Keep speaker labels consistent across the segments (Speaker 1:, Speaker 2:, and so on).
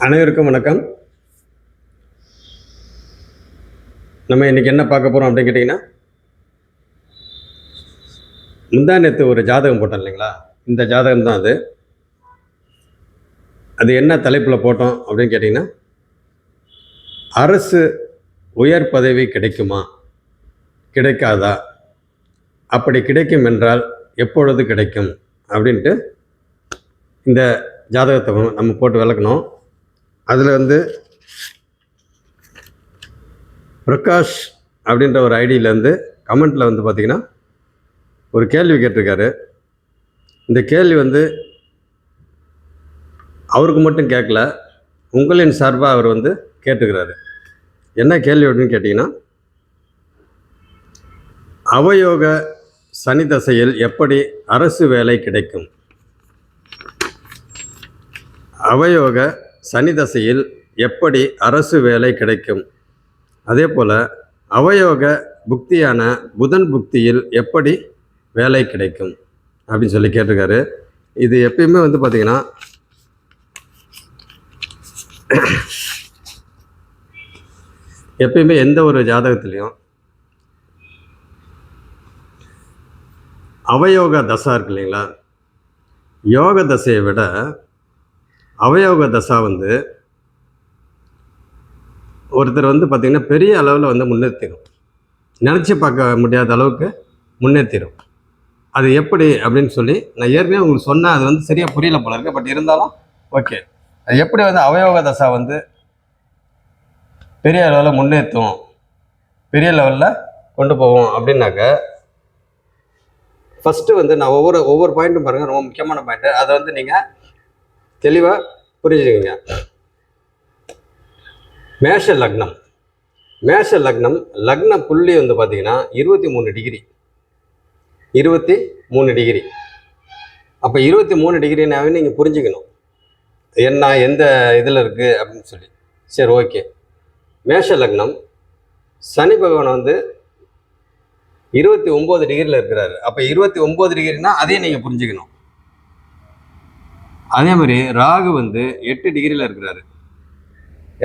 Speaker 1: அனைவருக்கும் வணக்கம். நம்ம இன்றைக்கி என்ன பார்க்க போகிறோம் அப்படின்னு கேட்டிங்கன்னா, முந்தா நேற்று ஒரு ஜாதகம் போட்டோம் இல்லைங்களா? இந்த ஜாதகம் தான் அது. அது என்ன தலைப்பில் போட்டோம் அப்படின்னு கேட்டிங்கன்னா, அரசு உயர் பதவி கிடைக்குமா, கிடைக்காதா, அப்படி கிடைக்கும் என்றால் எப்பொழுது கிடைக்கும் அப்படின்ட்டு இந்த ஜாதகத்தை நம்ம போட்டு விளக்கணும். அதில் பிரகாஷ் அப்படின்ற ஒரு ஐடியிலேருந்து கமெண்ட்டில் பார்த்திங்கன்னா ஒரு கேள்வி கேட்டிருக்காரு. இந்த கேள்வி அவருக்கு மட்டும் கேட்கல, உங்களின் சார்பாக அவர் கேட்டுக்கிறாரு. என்ன கேள்வி அப்படின்னு கேட்டிங்கன்னா, அவயோக சனி தசையில் எப்படி அரசு வேலை கிடைக்கும்? அவயோக சனி தசையில் எப்படி அரசு வேலை கிடைக்கும்? அதே போல் அவயோக புக்தியான புதன் புக்தியில் எப்படி வேலை கிடைக்கும் அப்படின்னு சொல்லி கேட்டிருக்காரு. இது எப்பயுமே பார்த்திங்கன்னா எப்பயுமே எந்த ஒரு ஜாதகத்துலேயும் அவயோக தசா இருக்கு இல்லைங்களா, யோக தசையை விட அவயோக தசா ஒருத்தர் பார்த்திங்கன்னா பெரிய அளவில் முன்னேற்றிடும், நினச்சி பார்க்க முடியாத அளவுக்கு முன்னேற்றிடும். அது எப்படி அப்படின்னு சொல்லி நான் ஏற்கனவே உங்களுக்கு சொன்னேன். அது சரியாக புரியல போல இருக்கு. பட் இருந்தாலும் ஓகே, அது எப்படி அவயோக தசா பெரிய அளவில் முன்னேற்றும், பெரிய லெவலில் கொண்டு போவோம் அப்படின்னாக்க, ஃபஸ்ட்டு நான் ஒவ்வொரு பாயிண்ட்டும் பாருங்கள், ரொம்ப முக்கியமான பாயிண்ட்டு. அதை நீங்கள் தெளிவாக புரிஞ்சுக்கங்க. மேஷ லக்னம், மேஷ லக்னம் லக்ன புள்ளி பார்த்திங்கன்னா 23 டிகிரி, 23 டிகிரி. அப்போ 23 டிகிரினாவே நீங்கள் புரிஞ்சுக்கணும் என்ன எந்த இதில் இருக்குது அப்படின்னு சொல்லி. சரி, ஓகே. மேஷ லக்னம் சனி பகவான் 29 டிகிரியில் இருக்கிறாரு. அப்போ 29 டிகிரினா அதையும் நீங்கள் புரிஞ்சுக்கணும். அதே மாதிரி ராகு 8 டிகிரியில் இருக்கிறாரு.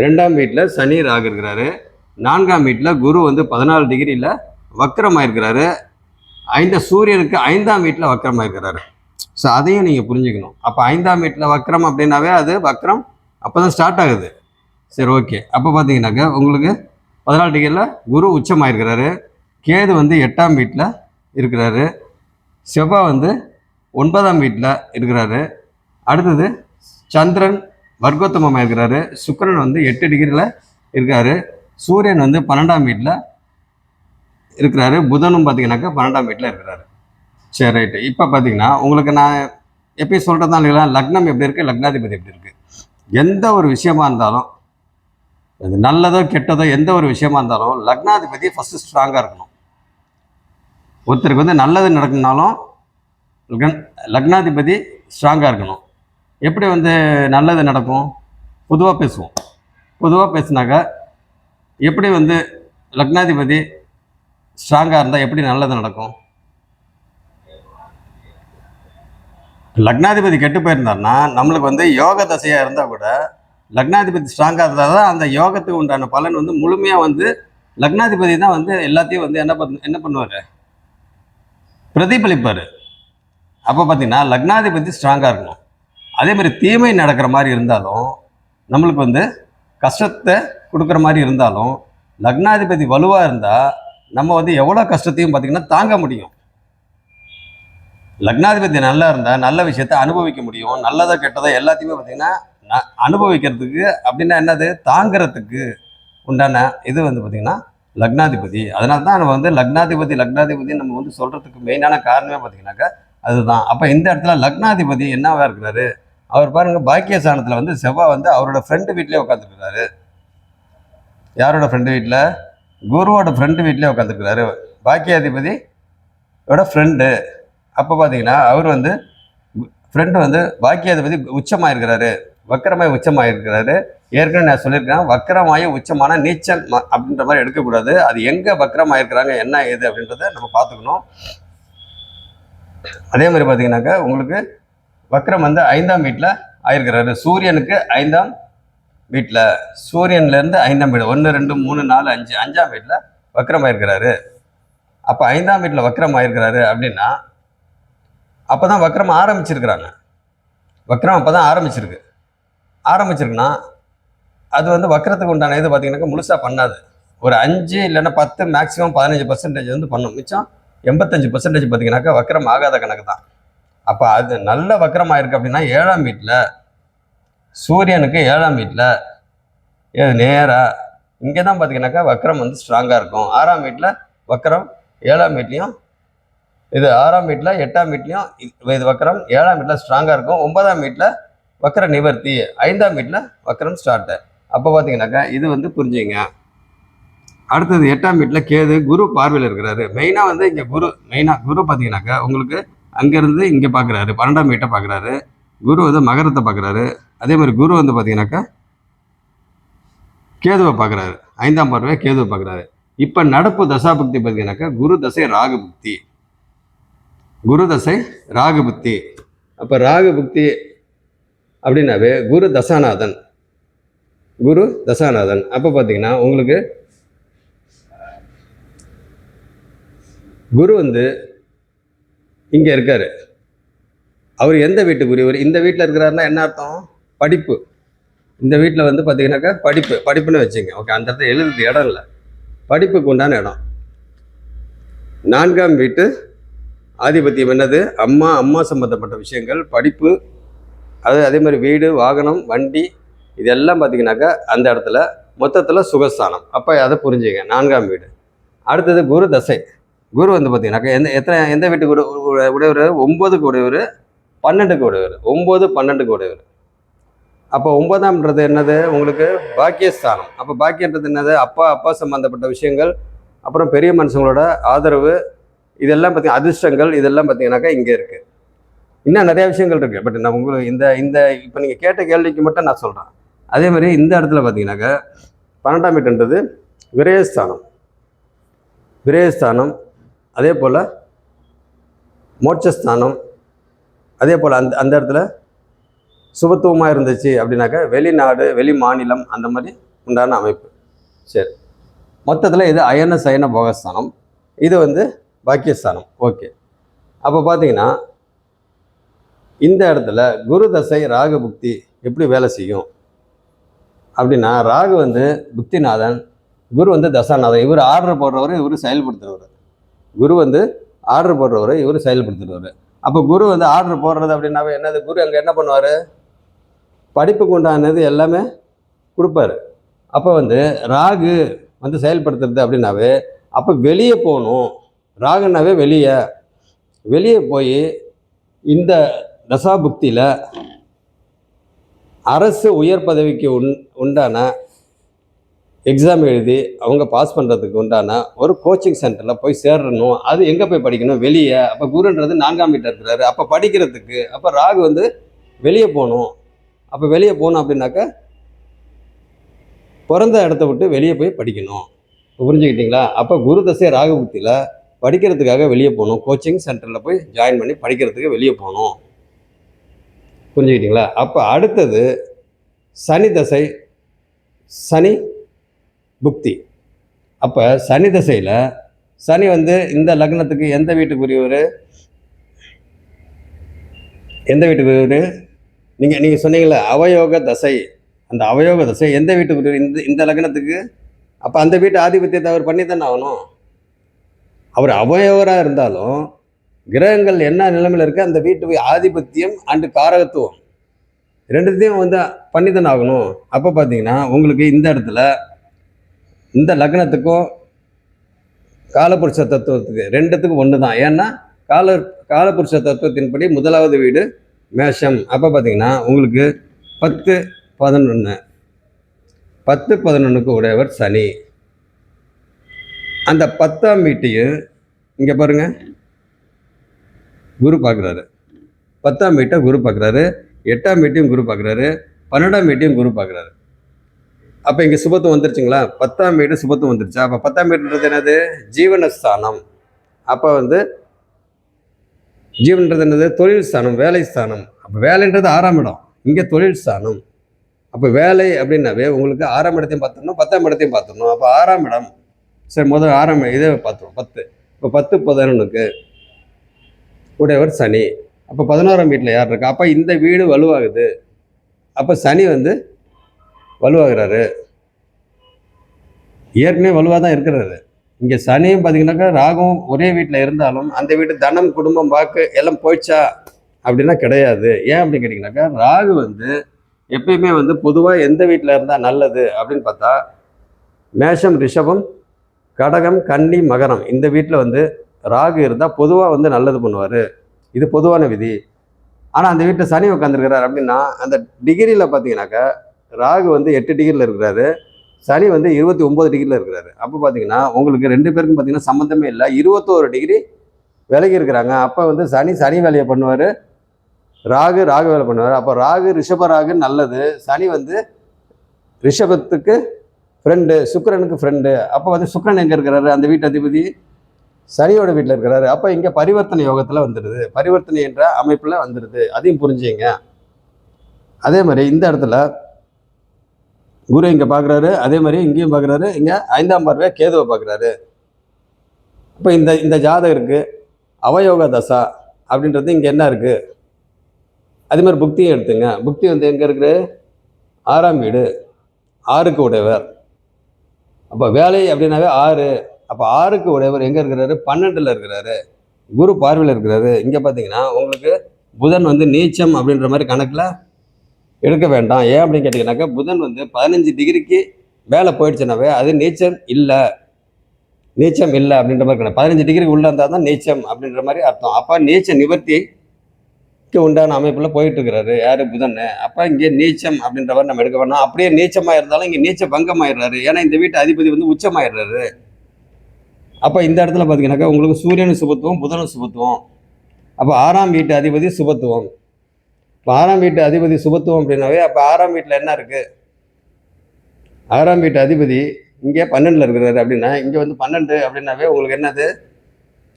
Speaker 1: 2ஆம் வீட்டில் சனி ராகு இருக்கிறாரு. 4ஆம் வீட்டில் குரு 14 டிகிரியில் வக்கரமாயிருக்கிறாரு. சூரியனுக்கு 5ஆம் வீட்டில் வக்கரமாயிருக்கிறாரு. ஸோ அதையும் நீங்கள் புரிஞ்சுக்கணும். அப்போ 5ஆம் வீட்டில் வக்கரம் அப்படின்னாவே அது வக்கரம் அப்போ தான் ஸ்டார்ட் ஆகுது. சரி, ஓகே. அப்போ பார்த்தீங்கன்னாக்கா உங்களுக்கு 14 டிகிரியில் குரு உச்சமாயிருக்கிறாரு. கேது 8ஆம் வீட்டில் இருக்கிறாரு. செவ்வாய் 9ஆம் வீட்டில் இருக்கிறாரு. அடுத்தது சந்திரன் வர்க்கோத்தமமாக இருக்கிறாரு. சுக்கிரன் 8 டிகிரியில் இருக்காரு. சூரியன் 12ஆம் வீட்டில் இருக்கிறாரு. புதனும் பார்த்தீங்கன்னாக்கா 12ஆம் வீட்டில் இருக்கிறாரு. சரி, ரைட்டு. இப்போ பார்த்தீங்கன்னா உங்களுக்கு நான் எப்பயும் சொல்கிறது தான் இல்லைங்களா, லக்னம் எப்படி இருக்குது, லக்னாதிபதி எப்படி இருக்குது. எந்த ஒரு விஷயமா இருந்தாலும், அது நல்லதோ கெட்டதோ எந்த ஒரு விஷயமா இருந்தாலும் லக்னாதிபதி ஃபஸ்ட்டு ஸ்ட்ராங்காக இருக்கணும். ஒருத்தருக்கு நல்லது நடக்கணுனாலும் லக்னாதிபதி ஸ்ட்ராங்காக இருக்கணும். எப்படி நல்லது நடக்கும்? பொதுவாக பேசுவோம். பொதுவாக பேசினாக்கா எப்படி லக்னாதிபதி ஸ்ட்ராங்காக இருந்தால் எப்படி நல்லது நடக்கும்? லக்னாதிபதி கெட்டு போயிருந்தாருன்னா நம்மளுக்கு யோக தசையாக இருந்தால் கூட லக்னாதிபதி ஸ்ட்ராங்காக இருந்தால் தான் அந்த யோகத்துக்கு உண்டான பலன் முழுமையாக லக்னாதிபதி தான் எல்லாத்தையும் என்ன பண்ணுவார், பிரதிபலிப்பார். அப்போ பார்த்தீங்கன்னா லக்னாதிபதி ஸ்ட்ராங்காக இருக்கணும். அதே மாதிரி தீமை நடக்கிற மாதிரி இருந்தாலும், நம்மளுக்கு கஷ்டத்தை கொடுக்குற மாதிரி இருந்தாலும், லக்னாதிபதி வலுவாக இருந்தால் நம்ம எவ்வளோ கஷ்டத்தையும் பார்த்திங்கன்னா தாங்க முடியும். லக்னாதிபதி நல்லா இருந்தால் நல்ல விஷயத்தை அனுபவிக்க முடியும். நல்லதோ கெட்டதோ எல்லாத்தையுமே பார்த்திங்கன்னா அனுபவிக்கிறதுக்கு அப்படின்னா என்னது, தாங்கிறதுக்கு உண்டான இது பார்த்திங்கன்னா லக்னாதிபதி. அதனால தான் நம்ம லக்னாதிபதி நம்ம சொல்கிறதுக்கு மெயினான காரணமே பார்த்திங்கனாக்கா அதுதான். அப்போ இந்த இடத்துல லக்னாதிபதி என்னவா இருக்கிறாரு, அவர் பாருங்கள் பாக்கியஸ்தானத்தில் செவ்வாய் அவரோட ஃப்ரெண்டு வீட்டிலே உட்காந்துருக்கிறாரு. யாரோட ஃப்ரெண்டு வீட்டில்? குருவோட ஃப்ரெண்டு வீட்டிலே உட்காந்துருக்கிறாரு, பாக்கியாதிபதியோட ஃப்ரெண்டு. அப்போ பார்த்தீங்கன்னா அவர் ஃப்ரெண்டு பாக்கியாதிபதி உச்சமாக இருக்கிறாரு, வக்கரமாய் உச்சமாக இருக்கிறாரு. ஏற்கனவே நான் சொல்லியிருக்கேன், வக்கரமாய உச்சமான நீச்சல் அப்படின்ற மாதிரி எடுக்கக்கூடாது. அது எங்கே வக்கரமாக இருக்கிறாங்க என்ன ஏது அப்படின்றத நம்ம பார்த்துக்கணும். அதே மாதிரி பார்த்தீங்கன்னாக்கா உங்களுக்கு வக்ரம் 5ஆம் வீட்டில் ஆயிருக்கிறாரு. சூரியனுக்கு 5ஆம் வீட்டில் சூரியன்லேருந்து 5ஆம் வீடு 1 2 3 4 5 5ஆம் வீட்டில் வக்ரமாயிருக்கிறாரு. அப்போ 5ஆம் வீட்டில் வக்ரமாயிருக்கிறாரு அப்படின்னா அப்போ தான் வக்ரம் ஆரம்பிச்சிருக்கிறாங்க. வக்ரம் அப்போ தான் ஆரம்பிச்சிருக்குன்னா அது வந்து வக்ரத்துக்கு உண்டான இது பார்த்தீங்கன்னாக்கா முழுசாக பண்ணாது. ஒரு 5 இல்லைன்னா 10 மேக்ஸிமம் 15% வந்து பண்ணும். மிச்சம் 85% பார்த்தீங்கன்னாக்கா வக்ரம் ஆகாத கணக்கு தான். அப்போ அது நல்ல வக்ரம் ஆயிருக்கு அப்படின்னா 7ஆம் வீட்டில் சூரியனுக்கு 7ஆம் வீட்டில் நேராக இங்கே தான் பார்த்தீங்கன்னாக்கா வக்ரம் வந்து ஸ்ட்ராங்காக இருக்கும். 6ஆம் வீட்டில் வக்ரம், 7ஆம் வீட்லேயும் இது 6ஆம் வீட்டில் 8ஆம் வீட்லேயும் இது வக்ரம், 7ஆம் வீட்டில் ஸ்ட்ராங்காக இருக்கும். 9ஆம் வீட்டில் வக்ர நிவர்த்தி, 5ஆம் வீட்டில் வக்ரம் ஸ்டார்ட்டு. அப்போ பார்த்தீங்கன்னாக்கா இது வந்து புரிஞ்சுங்க. அடுத்தது 8ஆம் வீட்டில் கேது குரு பார்வையில் இருக்கிறாரு. மெயினாக வந்து இங்கே குரு பார்த்தீங்கன்னாக்கா உங்களுக்கு அங்கேருந்து இங்கே பார்க்குறாரு, 12ஆம் வீட்டை பார்க்குறாரு. குரு வந்து மகரத்தை பார்க்குறாரு. அதே மாதிரி குரு வந்து பார்த்தீங்கன்னாக்கா கேதுவை பார்க்குறாரு, 5ஆம் பார்வையை கேதுவை பார்க்குறாரு. இப்போ நடப்பு தசாபுக்தி பார்த்தீங்கன்னாக்கா குரு தசை ராகு புக்தி. அப்போ ராகு புக்தி அப்படின்னாவே குரு தசாநாதன். அப்போ பார்த்தீங்கன்னா உங்களுக்கு குரு வந்து இங்கே இருக்காரு. அவர் எந்த வீட்டுக்குரியவர்? இந்த வீட்டில் இருக்கிறாருன்னா என்ன அர்த்தம்? படிப்பு. இந்த வீட்டில் வந்து பார்த்தீங்கன்னாக்கா படிப்புன்னு வச்சுங்க. ஓகே, அந்த இடத்துல எழுதுறது இடம் இல்லை, படிப்புக்கு உண்டான இடம். 4ஆம் வீட்டு ஆதிபத்தியம் என்னது? அம்மா சம்மந்தப்பட்ட விஷயங்கள், படிப்பு, அதே மாதிரி வீடு, வாகனம், வண்டி, இதெல்லாம் பார்த்தீங்கன்னாக்கா அந்த இடத்துல மொத்தத்தில் சுகஸ்தானம். அப்போ அதை புரிஞ்சுங்க, 4ஆம் வீடு. அடுத்தது குரு தசை. குரு வந்து பார்த்தீங்கன்னாக்கா எந்த வீட்டுக்கு உடையவர்? 9க்கு உடையவர், 12க்கு உடையவர். 9 12க்கு உடையவர். அப்போ 9ஆம்ன்றது என்னது? உங்களுக்கு பாக்கியஸ்தானம். அப்போ பாக்கியன்றது என்னது? அப்பா சம்மந்தப்பட்ட விஷயங்கள், அப்புறம் பெரிய மனுஷங்களோட ஆதரவு, இதெல்லாம் பார்த்தீங்கன்னா அதிர்ஷ்டங்கள், இதெல்லாம் பார்த்தீங்கன்னாக்கா இங்கே இருக்குது. இன்னும் நிறையா விஷயங்கள் இருக்குது. பட் நான் உங்களுக்கு இந்த இப்போ நீங்கள் கேட்ட கேள்விக்கு மட்டும் நான் சொல்கிறேன். அதே மாதிரி இந்த இடத்துல பார்த்தீங்கன்னாக்கா 12ஆம் வீட்டுன்றது விரயஸ்தானம், அதே போல் மோட்சஸ்தானம். அதே போல் அந்த இடத்துல சுபத்துவமாக இருந்துச்சு அப்படின்னாக்கா வெளிநாடு, வெளி மாநிலம், அந்த மாதிரி உண்டான அமைப்பு. சரி, மொத்தத்தில் இது அயன சயன போகஸ்தானம், இது வந்து பாக்கியஸ்தானம். ஓகே, அப்போ பார்த்தீங்கன்னா இந்த இடத்துல குரு தசை ராகு புக்தி எப்படி வேலை செய்யும் அப்படின்னா, ராகு வந்து புக்திநாதன், குரு வந்து தசாநாதன். இவர் ஆர்டர் போடுறவர், இவர் செயல்படுத்துகிறவர். குரு வந்து ஆர்டர் போடுறவர், இவர் செயல்படுத்துகிறவர். அப்போ குரு வந்து ஆர்டர் போடுறது அப்படின்னாவே என்னது? குரு அங்கே என்ன பண்ணுவார்? படிப்புக்கு உண்டானது எல்லாமே கொடுப்பாரு. அப்போ வந்து ராகு வந்து செயல்படுத்துறது அப்படின்னாவே அப்போ வெளியே போகணும். ராகுனாவே வெளியே போய் இந்த தசாபுக்தியில் அரசு உயர் பதவிக்கு உண்டான எக்ஸாம் எழுதி அவங்க பாஸ் பண்ணுறதுக்கு உண்டான ஒரு கோச்சிங் சென்டரில் போய் சேரணும். அது எங்கே போய் படிக்கணும்? வெளியே. அப்போ குருன்றது 4ஆம் வீட்டில் இருக்கிறாரு. அப்போ படிக்கிறதுக்கு அப்போ ராகு வந்து வெளியே போகணும். அப்போ வெளியே போகணும் அப்படின்னாக்கா பிறந்த இடத்த விட்டு வெளியே போய் படிக்கணும். புரிஞ்சுக்கிட்டீங்களா? அப்போ குரு தசை ராகு புக்தியில் படிக்கிறதுக்காக வெளியே போகணும். கோச்சிங் சென்டரில் போய் ஜாயின் பண்ணி படிக்கிறதுக்கு வெளியே போகணும். புரிஞ்சுக்கிட்டீங்களா? அப்போ அடுத்தது சனி தசை, சனி புக்தி. அப்போ சனி தசையில் சனி வந்து இந்த லக்னத்துக்கு எந்த வீட்டுக்குரியவர்? நீங்கள் சொன்னீங்களே அவயோக தசை, அந்த அவயோக தசை எந்த வீட்டுக்குரியவர்? இந்த லக்னத்துக்கு. அப்போ அந்த வீட்டு ஆதிபத்தியத்தை அவர் பண்ணி தானே ஆகணும். அவர் அவயோகராக இருந்தாலும் கிரகங்கள் என்ன நிலைமையில் இருக்குது, அந்த வீட்டு ஆதிபத்தியம் அண்டு காரகத்துவம் ரெண்டுத்தையும் வந்து பண்ணி தானே ஆகணும். அப்போ பார்த்தீங்கன்னா உங்களுக்கு இந்த இடத்துல இந்த லக்னத்துக்கும் காலபுருஷ தத்துவத்துக்கு ரெண்டுத்துக்கும் ஒன்று தான். ஏன்னா காலபுருஷ தத்துவத்தின்படி முதலாவது வீடு மேஷம். அப்போ பார்த்தீங்கன்னா உங்களுக்கு 10 11க்கு உடையவர் சனி. அந்த 10ஆம் வீட்டையும் இங்கே பாருங்க குரு பார்க்குறாரு. 10ஆம் வீட்டை குரு பார்க்குறாரு, 8ஆம் வீட்டையும் குரு பார்க்குறாரு, 12ஆம் வீட்டையும் குரு பார்க்குறாரு. அப்போ இங்கே சுபத்துவம் வந்துருச்சுங்களா? 10ஆம் வீடு சுபத்துவம் வந்துருச்சா? அப்போ 10ஆம் வீடுன்றது என்னது? ஜீவனஸ்தானம். அப்போ வந்து ஜீவன்றது என்னது? தொழில் ஸ்தானம், வேலை ஸ்தானம். அப்போ வேலைன்றது 6ஆம் இடம், இங்கே தொழில் ஸ்தானம். அப்போ வேலை அப்படின்னாவே உங்களுக்கு 6ஆம் இடத்தையும் பார்த்துடணும், 10ஆம் இடத்தையும் பார்த்துடணும். அப்போ 6ஆம் இடம், சரி முதல் 6ஆம் இதை பார்த்துருவோம். 10. இப்போ 10 11க்கு உடையவர் சனி. அப்போ 11ஆம் வீட்டில் யார் இருக்கா? அப்போ இந்த வீடு வலுவாகுது. அப்போ சனி வந்து வலுவாகிறாரு, ஏற்கனவே வலுவாக தான் இருக்கிறாரு. இங்கே சனியும் பார்த்தீங்கன்னாக்கா ராகுவும் ஒரே வீட்டில் இருந்தாலும் அந்த வீட்டு தனம், குடும்பம், வாக்கு எல்லாம் போயிடுச்சா அப்படின்னா கிடையாது. ஏன் அப்படின்னு கேட்டிங்கனாக்கா, ராகு வந்து எப்பயுமே வந்து பொதுவாக எந்த வீட்டில் இருந்தால் நல்லது அப்படின்னு பார்த்தா, மேஷம், ரிஷபம், கடகம், கன்னி, மகரம் இந்த வீட்டில் வந்து ராகு இருந்தால் பொதுவாக வந்து நல்லது பண்ணுவார். இது பொதுவான விதி. ஆனால் அந்த வீட்டில் சனி உட்காந்துருக்கிறார் அப்படின்னா, அந்த டிகிரியில் பார்த்தீங்கன்னாக்கா ராகு வந்து 8 டிகிரியில் இருக்கிறாரு, சனி வந்து 29 டிகிரியில் இருக்கிறாரு. அப்போ பார்த்தீங்கன்னா உங்களுக்கு 2 பேருக்கும் பார்த்தீங்கன்னா சம்மந்தமே இல்லை, 21 டிகிரி விலகி இருக்கிறாங்க. அப்போ வந்து சனி வேலையை பண்ணுவார், ராகு வேலை பண்ணுவார். அப்போ ராகு ரிஷப ராகு நல்லது, சனி வந்து ரிஷபத்துக்கு ஃப்ரெண்டு, சுக்கிரனுக்கு ஃப்ரெண்டு. அப்போ வந்து சுக்கிரன் எங்கே இருக்கிறாரு? அந்த வீட்டு அதிபதி சனியோட வீட்டில் இருக்கிறாரு. அப்போ இங்கே பரிவர்த்தனை யோகத்தில் வந்துடுது, பரிவர்த்தனை என்ற அமைப்பில் வந்துடுது. அதையும் புரிஞ்சுங்க. அதே மாதிரி இந்த இடத்துல குரு இங்கே பார்க்குறாரு, அதே மாதிரி இங்கேயும் பார்க்குறாரு. இங்கே 5ஆம் பார்வையாக கேதுவை பார்க்குறாரு. இப்போ இந்த ஜாதகருக்கு அவயோக தசா அப்படின்றது இங்கே என்ன இருக்குது? அதே மாதிரி புக்தியும் எடுத்துங்க. புக்தி வந்து எங்கே இருக்குது? 6ஆம் வீடு, 6க்கு உடையவர். அப்போ வேலை அப்படின்னாவே 6. அப்போ 6க்கு உடையவர் எங்கே இருக்கிறாரு? 12ல் இருக்கிறாரு, குரு பார்வையில் இருக்கிறாரு. இங்கே பார்த்தீங்கன்னா உங்களுக்கு புதன் வந்து நீச்சம் அப்படின்ற மாதிரி கணக்கில் எடுக்க வேண்டாம். ஏன் அப்படின்னு கேட்டிங்கனாக்கா, புதன் வந்து 15 டிகிரிக்கு மேலே போயிடுச்சுனாவே அது நீச்சம் இல்லை அப்படின்ற மாதிரி கணக்கு. 15 டிகிரிக்கு உள்ளே இருந்தால் தான் நீச்சம் அப்படின்ற மாதிரி அர்த்தம். அப்போ நீச்ச நிவர்த்திக்கு உண்டான அமைப்பில் போயிட்டு இருக்கிறாரு யார்? புதன். அப்போ இங்கே நீச்சம் அப்படின்ற மாதிரி நம்ம எடுக்க வேண்டாம். அப்படியே நீச்சமாக இருந்தாலும் இங்கே நீச்ச பங்கம் ஆயிடுறாரு, ஏன்னா இந்த வீட்டு அதிபதி வந்து உச்சமாயிடுறாரு. அப்போ இந்த இடத்துல பார்த்தீங்கன்னாக்கா உங்களுக்கு சூரியனும் சுபத்துவம், புதனும் சுபத்துவம். அப்போ 6ஆம் வீட்டு அதிபதி சுபத்துவம். இப்போ 6ஆம் வீட்டு அதிபதி சுபத்துவம் அப்படின்னாவே அப்போ 6ஆம் வீட்டில் என்ன இருக்குது? 6ஆம் வீட்டு அதிபதி இங்கே 12ல் இருக்கிறாரு அப்படின்னா, இங்கே வந்து 12 அப்படின்னாவே உங்களுக்கு என்னது?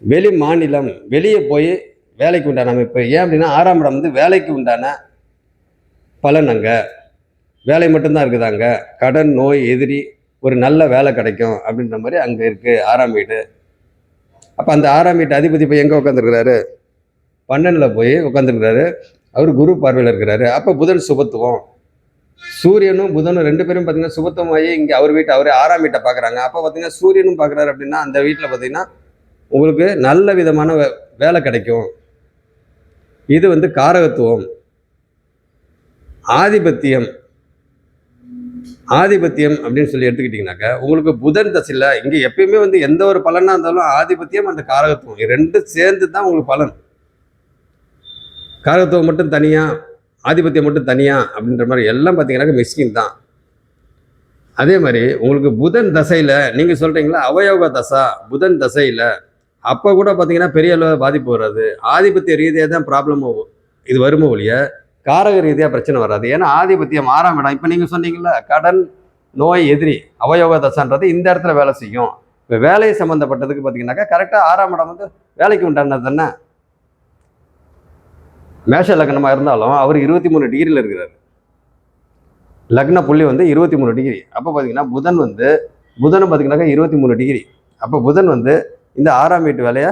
Speaker 1: வெளி மாநிலம், வெளியே போய் வேலைக்கு உண்டான அமைப்பு. ஏன் அப்படின்னா 6ஆம் இடம் வந்து வேலைக்கு உண்டான பலன். அங்கே வேலை மட்டும்தான் இருக்குது. அங்கே கடன், நோய், எதிரி, ஒரு நல்ல வேலை கிடைக்கும் அப்படின்ற மாதிரி அங்கே இருக்குது 6ஆம் வீடு. அப்போ அந்த 6ஆம் வீட்டு அதிபதி இப்போ எங்கே உட்காந்துருக்கிறாரு? 12ல் போய் உட்காந்துருக்கிறாரு. அவர் குரு பார்வையில் இருக்கிறாரு. அப்போ புதன் சுபத்துவம். சூரியனும் புதனும் 2 பேரும் பார்த்தீங்கன்னா சுபத்துவமாகி இங்கே அவர் வீட்டை, அவரே 6ஆம் வீட்டை பார்க்குறாங்க. அப்போ பார்த்தீங்கன்னா சூரியனும் பார்க்குறாரு அப்படின்னா அந்த வீட்டில் பார்த்தீங்கன்னா உங்களுக்கு நல்ல விதமான வேலை கிடைக்கும். இது வந்து காரகத்துவம். ஆதிபத்தியம் அப்படின்னு சொல்லி எடுத்துக்கிட்டிங்கனாக்கா உங்களுக்கு புதன் தசையில் இங்கே எப்பயுமே வந்து எந்த ஒரு பலனாக இருந்தாலும் ஆதிபத்தியம் அந்த காரகத்துவம் 2 சேர்ந்து தான் உங்களுக்கு பலன். காரகத்துவம் மட்டும் தனியாக, ஆதிபத்தியம் மட்டும் தனியாக அப்படின்ற மாதிரி எல்லாம் பார்த்தீங்கன்னாக்கா மிஸ்கிங் தான். அதே மாதிரி உங்களுக்கு புதன் தசையில் நீங்கள் சொல்கிறீங்களா அவயோக தசா, புதன் தசையில் அப்போ கூட பார்த்தீங்கன்னா பெரிய அளவு பாதிப்பு வராது. ஆதிபத்திய ரீதியாக தான் ப்ராப்ளம் இது வருமோ ஒழிய காரக ரீதியாக பிரச்சனை வராது. ஏன்னா ஆதிபத்தியம் 6ஆம் இடம். இப்போ நீங்கள் சொன்னீங்களா கடன், நோய், எதிரி, அவயோக தசான்றது இந்த இடத்துல வேலை செய்யும். இப்போ வேலை சம்மந்தப்பட்டதுக்கு பார்த்தீங்கன்னாக்கா கரெக்டாக 6ஆம் இடம் வந்து வேலைக்கு உண்டானது தானே. மேஷ லக்னமாக இருந்தாலும் அவர் 23 டிகிரியில் இருக்கிறார். லக்ன புள்ளி வந்து 23 டிகிரி. அப்போ பார்த்தீங்கன்னா புதனும் பார்த்தீங்கன்னாக்கா 23 டிகிரி. அப்போ புதன் வந்து இந்த 6ஆம் வீட்டு வேலையை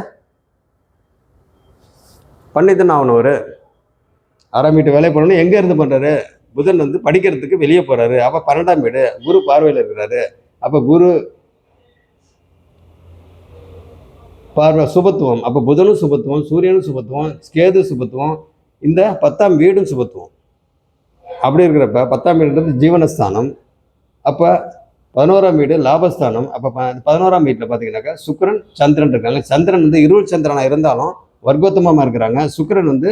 Speaker 1: பண்ணித்தானே ஆகணும். ஒரு 6ஆம் வீட்டு வேலையை பண்ணணும். எங்கே இருந்து பண்ணுறாரு? புதன் வந்து படிக்கிறதுக்கு வெளியே போகிறாரு. அப்போ 12ஆம் வீடு, குரு பார்வையில் இருக்கிறாரு. அப்போ குரு பார்வை சுபத்துவம். அப்போ புதனும் சுபத்துவம், சூரியனும் சுபத்துவம், கேது சுபத்துவம், இந்த 10ஆம் வீடும் சுபத்துவம். அப்படி இருக்கிறப்ப 10ஆம் வீடுன்றது ஜீவனஸ்தானம். அப்போ 11ஆம் வீடு லாபஸ்தானம். அப்போ 11ஆம் வீட்டில் பார்த்தீங்கன்னாக்கா சுக்கிரன், சந்திரன் இருக்காங்க. சந்திரன் வந்து இருள் சந்திரனாக இருந்தாலும் வர்க்கோத்தமமாக இருக்கிறாங்க. சுக்கிரன் வந்து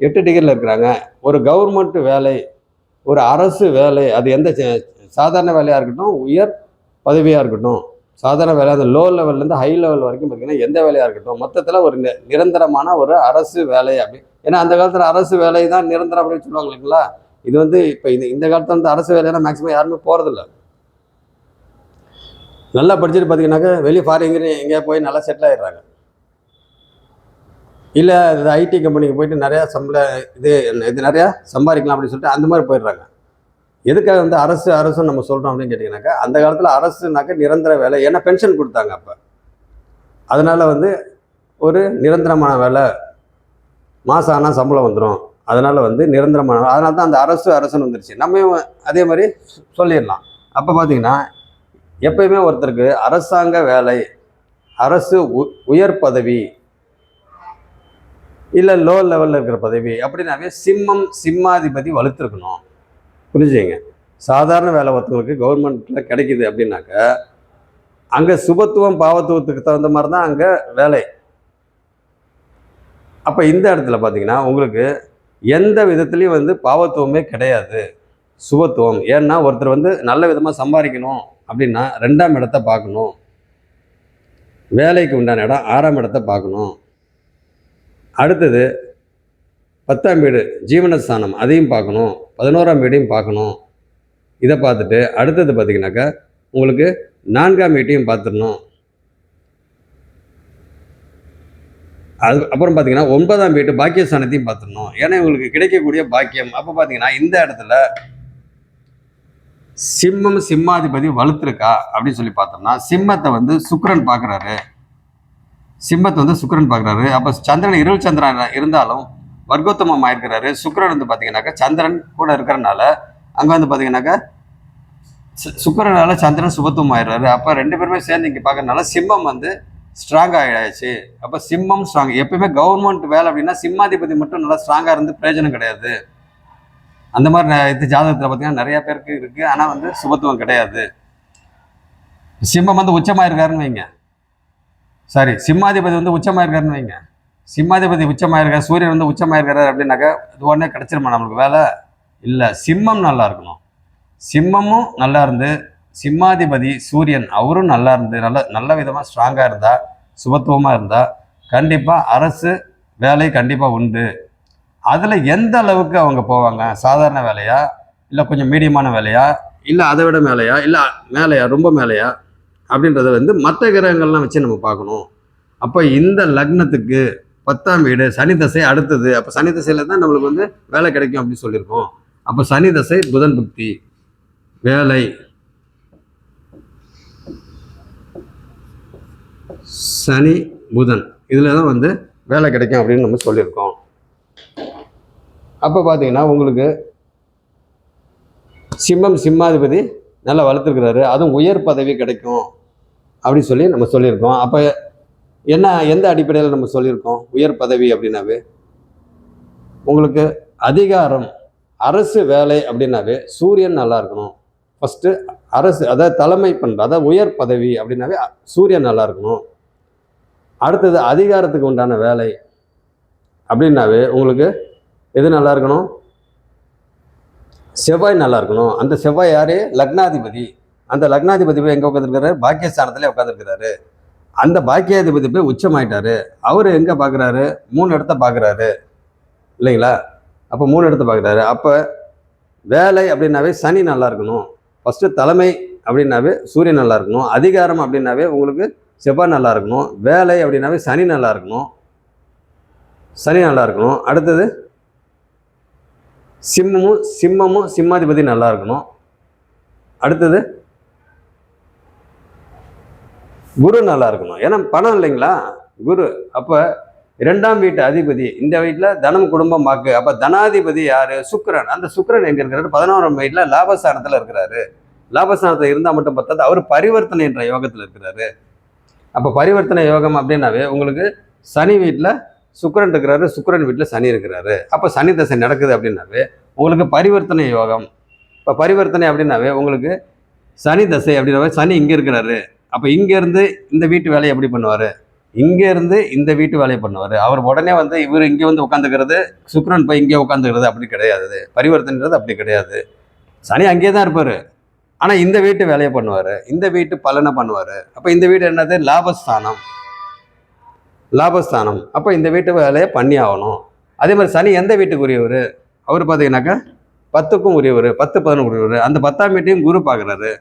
Speaker 1: 8 டிகிரியில் இருக்கிறாங்க. ஒரு கவர்மெண்ட் வேலை, ஒரு அரசு வேலை, அது எந்த சாதாரண வேலையாக இருக்கட்டும், உயர் பதவியாக இருக்கட்டும், சாதாரண வேலை, அந்த லோ லெவல்லேருந்து ஹை லெவல் வரைக்கும் பார்த்தீங்கன்னா எந்த வேலையாக இருக்கட்டும், மொத்தத்தில் ஒரு நிரந்தரமான ஒரு அரசு வேலை. அப்படி ஏன்னா அந்த காலத்தில் அரசு வேலை தான் நிரந்தரம் அப்படின்னு சொல்லுவாங்க இல்லைங்களா. இது வந்து இப்போ இந்த காலத்தில் வந்து அரசு வேலைன்னா மேக்ஸிமம் யாருமே போகிறதில்ல. நல்லா படிச்சுட்டு பார்த்தீங்கன்னாக்கா வெளியே ஃபாரின் எங்கேயா போய் நல்லா செட்டில் ஆகிடுறாங்க. இல்லை இது ஐடி கம்பெனிக்கு போயிட்டு நிறையா இது நிறையா சம்பாதிக்கலாம் அப்படின்னு சொல்லிட்டு அந்த மாதிரி போயிடுறாங்க. எதுக்காக வந்து அரசுன்னு நம்ம சொல்கிறோம் அப்படின்னு கேட்டிங்கனாக்கா, அந்த காலத்தில் அரசுனாக்கா நிரந்தர வேலை. ஏன்னா பென்ஷன் கொடுத்தாங்க அப்போ. அதனால் வந்து ஒரு நிரந்தரமான வேலை, மாதம் ஆனால் சம்பளம் வந்துடும். அதனால் வந்து நிரந்தரமான, அதனால தான் அந்த அரசுன்னு வந்துருச்சு. நம்ம அதே மாதிரி சொல்லிடலாம். அப்போ பார்த்தீங்கன்னா எப்பயுமே ஒருத்தருக்கு அரசாங்க வேலை, அரசு உயர் பதவி, இல்லை லோ லெவலில் இருக்கிற பதவி அப்படின்னாவே சிம்மாதிபதி வலுத்திருக்கணும். புரிஞ்சுங்க. சாதாரண வேலை ஒருத்தவங்களுக்கு கவர்மெண்ட்டில் கிடைக்குது அப்படின்னாக்கா, அங்கே சுபத்துவம் பாவத்துவத்துக்கு தகுந்த மாதிரி தான் அங்கே வேலை. அப்போ இந்த இடத்துல பார்த்தீங்கன்னா உங்களுக்கு எந்த விதத்துலேயும் வந்து பாவத்துவமே கிடையாது, சுபத்துவம். ஏன்னா ஒருத்தர் வந்து நல்ல விதமாக சம்பாதிக்கணும் அப்படின்னா 2ஆம் இடத்தை பார்க்கணும், வேலைக்கு உண்டான இடம் 6ஆம் இடத்தை பார்க்கணும். அடுத்தது 10ஆம் வீடு ஜீவனஸ்தானம், அதையும் பார்க்கணும். 11ஆம் வீடையும் பார்க்கணும். இதை பார்த்துட்டு அடுத்தது பார்த்தீங்கன்னாக்கா உங்களுக்கு 4ஆம் வீட்டையும் பார்த்துடணும். அது அப்புறம் பார்த்தீங்கன்னா 9ஆம் வீட்டு பாக்கியஸ்தானத்தையும் பார்த்துடணும். ஏன்னா இவங்களுக்கு கிடைக்கக்கூடிய பாக்கியம். அப்போ பார்த்தீங்கன்னா இந்த இடத்துல சிம்மாதிபதி வலுத்திருக்கா அப்படின்னு சொல்லி பார்த்தோம்னா, சிம்மத்தை வந்து சுக்கிரன் பார்க்குறாரு. அப்போ சந்திரன் இருள் சந்திரன் இருந்தாலும் வர்க்கோத்தமம் ஆயிருக்கிறாரு. சுக்கிரன் வந்து பார்த்தீங்கன்னாக்கா சந்திரன் கூட இருக்கிறனால அங்கே வந்து பார்த்தீங்கன்னாக்கா சுக்கிரனால சந்திரன் சுபத்துவம் ஆயிடுறாரு. அப்போ 2 பேருமே சேர்ந்து இங்கே பார்க்கறதுனால சிம்மம் வந்து ஸ்ட்ராங்காக ஆகிடுச்சு. அப்போ சிம்மம் ஸ்ட்ராங். எப்பயுமே கவர்மெண்ட் வேலை அப்படின்னா சிம்மாதிபதி மட்டும் நல்லா ஸ்ட்ராங்காக இருந்து பிரயோஜனம் கிடையாது. அந்த மாதிரி இது ஜாதகத்தில் பார்த்தீங்கன்னா நிறைய பேருக்கு இருக்குது, ஆனால் வந்து சுபத்துவம் கிடையாது. சிம்மம் வந்து உச்சமாக இருக்காருன்னு வைங்க, சாரி சிம்மாதிபதி வந்து உச்சமாக இருக்காருன்னு வைங்க, சிம்மாதிபதி உச்சமாக இருக்கார், சூரியன் வந்து உச்சமாக இருக்காரு அப்படின்னாக்கா இது உடனே கிடச்சிருமா நம்மளுக்கு வேலை? இல்லை. சிம்மம் நல்லா இருக்கணும். சிம்மமும் நல்லா இருந்து சிம்மாதிபதி சூரியன் அவரும் நல்லா இருந்து நல்ல விதமாக ஸ்ட்ராங்காக இருந்தால், சுபத்துவமாக இருந்தால் கண்டிப்பாக அரசு வேலை கண்டிப்பாக உண்டு. அதில் எந்த அளவுக்கு அவங்க போவாங்க, சாதாரண வேலையா, இல்லை கொஞ்சம் மீடியமான வேலையா, இல்லை அதை விட மேலையா, இல்லை மேலையா, ரொம்ப மேலையா அப்படின்றத வந்து மற்ற கிரகங்கள்லாம் வச்சு நம்ம பார்க்கணும். அப்போ இந்த லக்னத்துக்கு 10ஆம் வீடு சனி தசை அடுத்தது. அப்போ சனி தசையில் தான் நம்மளுக்கு வந்து வேலை கிடைக்கும் அப்படின்னு சொல்லியிருக்கோம். அப்போ சனி தசை புதன் புக்தி, வேலை, சனி புதன் இதில் தான் வந்து வேலை கிடைக்கும் அப்படின்னு நம்ம சொல்லியிருக்கோம். அப்போ பார்த்தீங்கன்னா உங்களுக்கு சிம்மாதிபதி நல்லா வளர்த்துருக்கிறாரு, அதுவும் உயர் பதவி கிடைக்கும் அப்படின்னு சொல்லி நம்ம சொல்லியிருக்கோம். அப்போ எந்த அடிப்படையில் நம்ம சொல்லியிருக்கோம்? உயர் பதவி அப்படின்னாவே உங்களுக்கு அதிகாரம், அரசு வேலை அப்படின்னாவே சூரியன் நல்லா இருக்கணும். ஃபஸ்ட்டு அரசு, அதாவது தலைமை பண்பு, அதாவது உயர் பதவி அப்படின்னாவே சூரியன் நல்லா இருக்கணும். அடுத்தது அதிகாரத்துக்கு உண்டான வேலை அப்படின்னாவே உங்களுக்கு எது நல்லா இருக்கணும்? செவ்வாய் நல்லா இருக்கணும். அந்த செவ்வாய் யாரு? லக்னாதிபதி. அந்த லக்னாதிபதி போய் எங்கே உட்காந்துருக்காரு? பாக்கியஸ்தானத்தில் உட்காந்துருக்கிறாரு. அந்த பாக்கியாதிபதி போய் உச்சமாயிட்டாரு. அவர் எங்கே பார்க்குறாரு? 3 இடத்த பார்க்குறாரு இல்லைங்களா? அப்போ 3 இடத்த பார்க்குறாரு. அப்போ வேலை அப்படின்னாவே சனி நல்லா இருக்கணும். ஃபஸ்ட்டு தலைமை அப்படின்னாவே சூரியன் நல்லா இருக்கணும். அதிகாரம் அப்படின்னாவே உங்களுக்கு செவ்வாய் நல்லா இருக்கணும். வேலை அப்படின்னாவே சனி நல்லா இருக்கணும். அடுத்தது சிம்மமும் சிம்மாதிபதி நல்லா இருக்கணும். அடுத்தது குரு நல்லா இருக்கணும். ஏன்னா பணம் இல்லைங்களா குரு. அப்போ 2ஆம் வீட்டு அதிபதி, இந்த வீட்டில் தனம் குடும்பம் வாக்கு. அப்போ தனாதிபதி யாரு? சுக்கிரன். அந்த சுக்கிரன் எங்கே இருக்கிறாரு? 11ஆம் வீட்டில் லாபஸ்தானத்தில் இருக்கிறாரு. லாபஸ்தானத்தில் இருந்தால் மட்டும் பார்த்தாது, அவர் பரிவர்த்தனை என்ற யோகத்தில் இருக்கிறாரு. அப்போ பரிவர்த்தனை யோகம் அப்படின்னாவே உங்களுக்கு சனி வீட்டில் சுக்கிரன் இருக்கிறாரு, சுக்கிரன் வீட்டில் சனி இருக்கிறாரு. அப்போ சனி தசை நடக்குது அப்படின்னாவே உங்களுக்கு பரிவர்த்தனை யோகம். இப்போ பரிவர்த்தனை அப்படின்னாவே உங்களுக்கு சனி தசை அப்படின்னாவே சனி இங்கே இருக்கிறாரு. அப்போ இங்கேருந்து இந்த வீட்டு வேலையை எப்படி பண்ணுவார்? இங்கேருந்து இந்த வீட்டு வேலையை பண்ணுவார். அவர் உடனே வந்து இவர் இங்கே வந்து உட்காந்துக்கிறது, சுக்கிரன் போய் இங்கே உட்காந்துக்கிறது அப்படி கிடையாது. பரிவர்த்தனைன்றது அப்படி கிடையாது. சனி அங்கேயே தான் இருப்பார், ஆனால் இந்த வீட்டு வேலையை பண்ணுவார், இந்த வீட்டு பலனை பண்ணுவார். அப்போ இந்த வீடு என்னது? லாபஸ்தானம். அப்போ இந்த வீட்டு வேலையை பண்ணி ஆகணும். அதே மாதிரி சனி எந்த வீட்டுக்கு உரியவர்? அவர் பார்த்தீங்கன்னாக்கா 10க்கும் உரியவர், 10, 11 உரியவர். அந்த 10ஆம் வீட்டையும் குரு பார்க்குறாரு.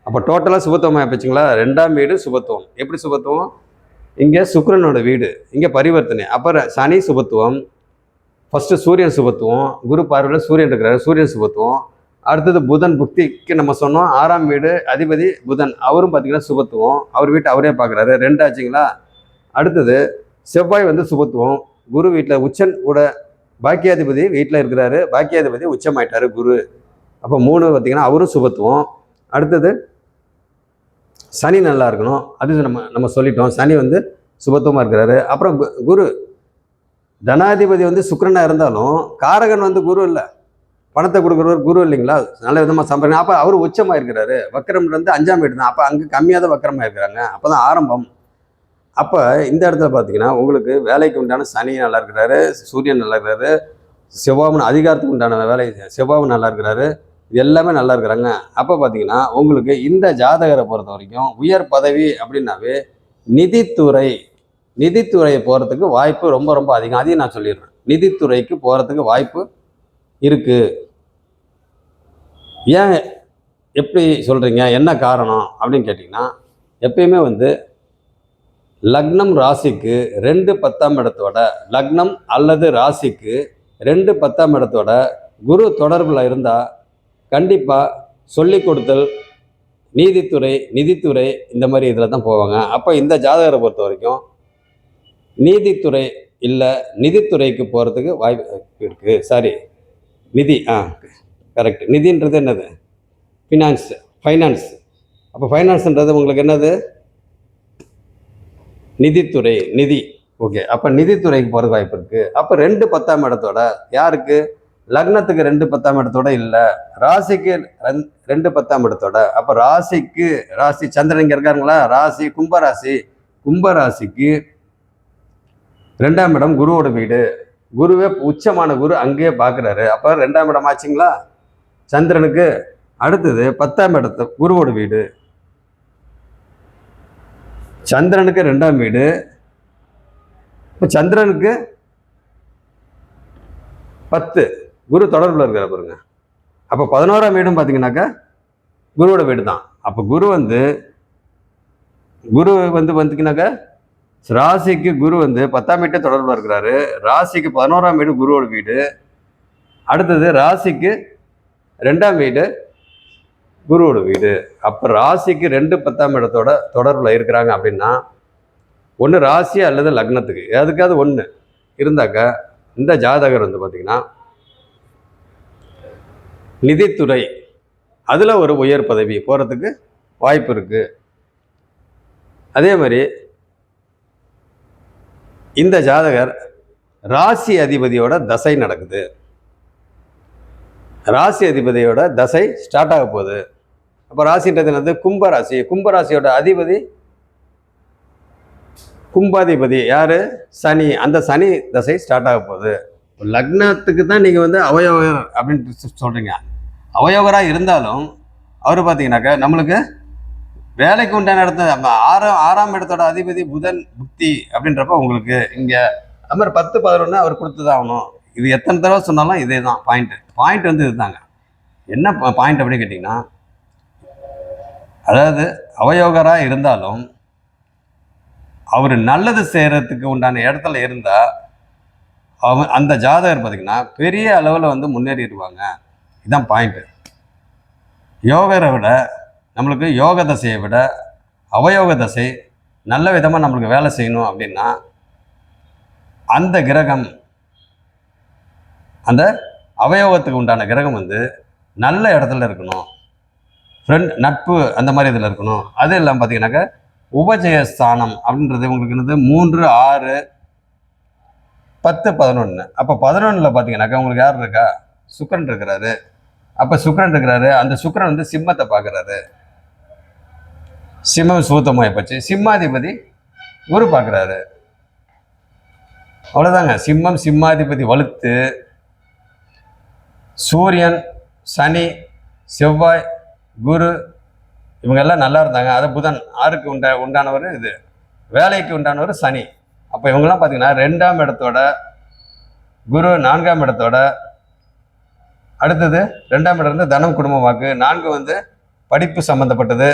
Speaker 1: அப்போ டோட்டலாக சுபத்துவம் ஆயிடுச்சுங்களா? 2ஆம் வீடு சுபத்துவம். எப்படி சுபத்துவம்? இங்கே சுக்கிரனோட வீடு, இங்கே பரிவர்த்தனை. அப்புறம் சனி சுபத்துவம், ஃபஸ்ட்டு சூரியன் சுபத்துவம், குரு பார்வையில் சூரியன் இருக்கிறாரு, சூரியன் சுபத்துவம். அடுத்தது புதன் புக்திக்கு நம்ம சொன்னோம். 6ஆம் வீடு அதிபதி புதன், அவரும் பார்த்தீங்கன்னா சுபத்துவம், அவர் வீட்டை அவரே பார்க்குறாரு, 2 ஆச்சுங்களா. அடுத்தது செவ்வாய் வந்து சுபத்துவம், குரு வீட்டில் உச்சன் கூட பாக்கியாதிபதி வீட்டில் இருக்கிறாரு, பாக்கியாதிபதி உச்சமாயிட்டாரு குரு. அப்போ 3 பார்த்தீங்கன்னா அவரும் சுபத்துவம். அடுத்தது சனி நல்லா இருக்கணும், அது நம்ம சொல்லிட்டோம், சனி வந்து சுபத்துவமாக இருக்கிறாரு. அப்புறம் குரு தனாதிபதி வந்து சுக்கிரனாக இருந்தாலும் காரகன் வந்து குரு இல்லை, பணத்தை கொடுக்குறவர் குரு இல்லைங்களா, நல்ல விதமாக சம்பாதிக்கணும். அப்போ அவர் உச்சமாக இருக்கிறாரு, வக்கரம் வந்து 5ஆம் வீடு தான், அப்போ அங்கே கம்மியாக தான் வக்கரமாக இருக்கிறாங்க, அப்போ தான் ஆரம்பம். அப்போ இந்த இடத்துல பார்த்தீங்கன்னா உங்களுக்கு வேலைக்கு உண்டான சனி நல்லா இருக்கிறாரு, சூரியன் நல்லா இருக்கிறாரு, செவ்வாய் அதிகாரத்துக்கு உண்டான வேலை செவ்வாய் நல்லா இருக்கிறாரு, இது எல்லாமே நல்லா இருக்கிறாங்க. அப்போ பார்த்தீங்கன்னா உங்களுக்கு இந்த ஜாதகரை பொறுத்த வரைக்கும் உயர் பதவி அப்படின்னாவே நிதித்துறையை போகிறதுக்கு வாய்ப்பு ரொம்ப ரொம்ப அதிகம். அதையும் நான் சொல்லிடுறேன், நிதித்துறைக்கு போகிறதுக்கு வாய்ப்பு இருக்குது. ஏன் எப்படி சொல்கிறீங்க, என்ன காரணம் அப்படின்னு கேட்டிங்கன்னா, எப்பயுமே வந்து லக்னம் ராசிக்கு 2 10ஆம் இடத்தோட, லக்னம் அல்லது ராசிக்கு 2 10ஆம் இடத்தோட குரு தொடர்பில் இருந்தால் கண்டிப்பாக சொல்லிக் கொடுத்தல், நிதித்துறை இந்த மாதிரி இதில் தான் போவாங்க. அப்போ இந்த ஜாதகரை பொறுத்த வரைக்கும் நீதித்துறை இல்லை நிதித்துறைக்கு போகிறதுக்கு வாய்ப்பு இருக்குது. சாரி, நிதி, கரெக்ட். நிதின்றது என்னது, ஃபைனான்ஸ். அப்போ ஃபைனான்ஸ்ன்றது உங்களுக்கு என்னது, நிதித்துறை, நிதி. ஓகே, அப்போ நிதித்துறைக்கு போகிறதுக்கு வாய்ப்பு இருக்குது. அப்போ 2 10ஆம் இடத்தோட யாருக்கு, லக்னத்துக்கு 2 10ஆம் இடத்தோட இல்லை, ராசிக்கு 2 10ஆம் இடத்தோட. அப்போ ராசி சந்திரன் இங்கே இருக்காருங்களா, ராசி கும்பராசிக்கு 2ஆம் இடம் குருவோட வீடு, குருவே உச்சமான குரு அங்கேயே பார்க்குறாரு. அப்போ 2ஆம் இடம் ஆச்சுங்களா சந்திரனுக்கு. அடுத்தது 10ஆம் இடத்து குருவோட வீடு, சந்திரனுக்கு 2ஆம் வீடு. இப்போ சந்திரனுக்கு 10 குரு தொடர்பில் இருக்கிற பாருங்க. அப்போ 11ஆம் வீடும் பார்த்தீங்கன்னாக்கா குருவோட வீடு தான். அப்போ குரு வந்து பார்த்தீங்கன்னாக்கா ராசிக்கு குரு வந்து 10ஆம் வீட்டை தொடர்பில் இருக்கிறாரு, ராசிக்கு 11ஆம் வீடு குருவோட வீடு. அடுத்தது ராசிக்கு 2ஆம் வீடு குருவோட வீடு. அப்போ ராசிக்கு 2 10ஆம் இடத்தோட தொடர்பில் இருக்கிறாங்க அப்படின்னா ஒன்று ராசி அல்லது லக்னத்துக்கு எதுக்காவது ஒன்று இருந்தாக்கா இந்த ஜாதகர் வந்து பார்த்திங்கன்னா நிதித்துறை அதில் ஒரு உயர் பதவி போகிறதுக்கு வாய்ப்பு இருக்குது. அதே மாதிரி இந்த ஜாதகர் ராசி அதிபதியோட தசை நடக்குது, ராசி அதிபதியோட தசை ஸ்டார்ட் ஆக போகுது. அப்போ ராசின்றது என்னது, கும்பராசியோட அதிபதி கும்பாதிபதி யாரு, சனி. அந்த சனி தசை ஸ்டார்ட் ஆக போகுது. லக்னத்துக்கு தான் நீங்கள் வந்து அவயோகர் அப்படின்ட்டு சொல்கிறீங்க. அவயோகராக இருந்தாலும் அவர் பார்த்தீங்கன்னாக்கா நம்மளுக்கு வேலைக்கு உண்டான இடத்த 6ஆம் இடத்தோட அதிபதி புதன் புக்தி அப்படின்றப்ப உங்களுக்கு இங்கே அது மாதிரி 10 11 அவர் கொடுத்து தான் ஆகணும். இது எத்தனை தடவை சொன்னாலும் இதே தான் பாயிண்ட் வந்து இதுதாங்க. என்ன பாயிண்ட் அப்படின்னு கேட்டிங்கன்னா, அதாவது அவயோகராக இருந்தாலும் அவர் நல்லது செய்கிறதுக்கு உண்டான இடத்துல இருந்தால் அந்த ஜாதகர் பார்த்திங்கன்னா பெரிய அளவில் வந்து முன்னேறிடுவாங்க. இதுதான் பாயிண்ட்டு. யோகரை விட நம்மளுக்கு யோக தசையை விட அவயோக தசை நல்ல விதமாக நம்மளுக்கு வேலை செய்யணும் அப்படின்னா அந்த கிரகம், அந்த அவயோகத்துக்கு உண்டான கிரகம் வந்து நல்ல இடத்துல இருக்கணும், நட்பு அந்த மாதிரி இதில் இருக்கணும். அது இல்லாமல் பார்த்தீங்கன்னாக்கா உபஜயஸ்தானம் அப்படின்றது உங்களுக்கு என்னது 3 6 10 11. அப்போ 11ல் பார்த்தீங்கன்னாக்கா உங்களுக்கு யார் இருக்கா, சுக்கிரன் இருக்கிறாரு. அப்போ சுக்கிரன் இருக்கிறாரு, அந்த சுக்கிரன் வந்து சிம்மத்தை பார்க்குறாரு, சிம்மம் சூத்தமாய் போச்சு, சிம்மாதிபதி குரு பார்க்குறாரு. அவ்வளோதாங்க. சிம்மாதிபதி வலுத்து சூரியன் சனி செவ்வாய் குரு இவங்கெல்லாம் நல்லா இருந்தாங்க. அதை புதன் 6க்கு உண்டானவர், இது வேலைக்கு உண்டானவர் சனி. அப்போ இவங்கெல்லாம் பார்த்தீங்கன்னா 2ஆம் இடத்தோட குரு 4ஆம் இடத்தோட, அடுத்தது 2ஆம் இடம் வந்து தனம் குடும்ப வாக்கு, 4 வந்து படிப்பு சம்மந்தப்பட்டது.